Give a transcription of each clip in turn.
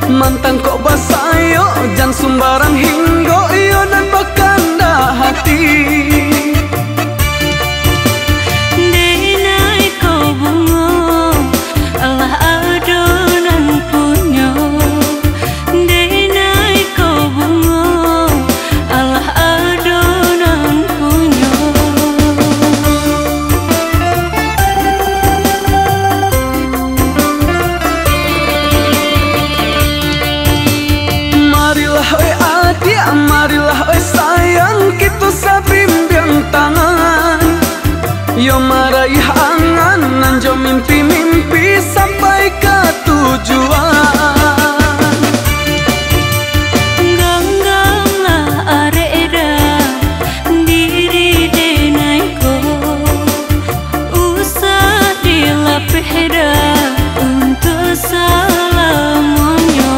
Mantang kok basayo jan sumbarang hinggo iyo nan bakanda hati. Denai ko bungo Allah adonan punyo. Denai ko bungo Allah adonan punyo. Marilah oi sayang kita sabimbiang tangan. Yo maraih angan nanjo mimpi-mimpi sampai ke tujuan. Ganggang areda diri denai ko usah dilapehda untuk salamonyo.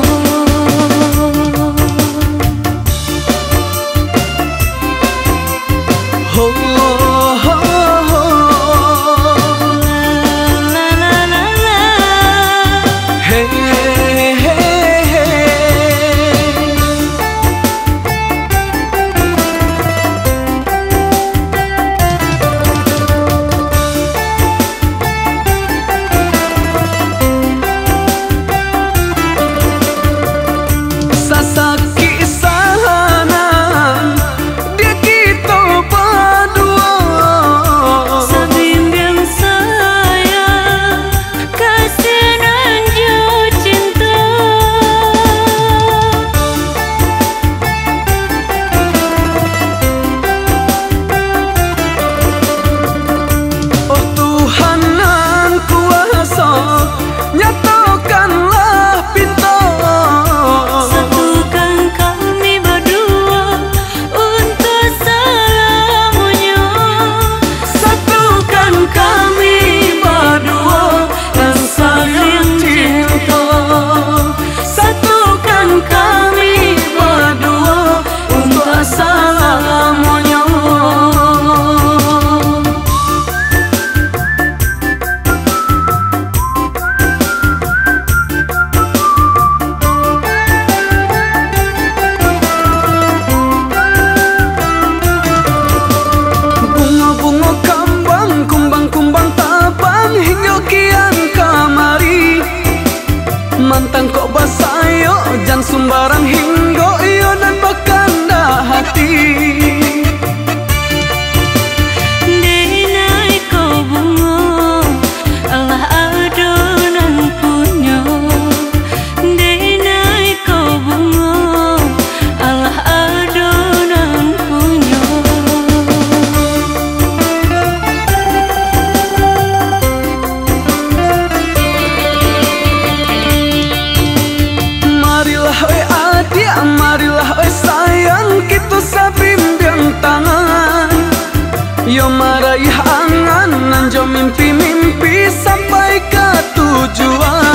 Mantang kok basayo jan sumbarang hinggo iyo nan bakanda hati. Denai ko bungo Allah adonan punyo. Denai ko bungo Allah adonan punyo. Marilah oi sayang kita sabimbiang tangan. Yo maraih angan nanjo mimpi-mimpi sampai ke tujuan.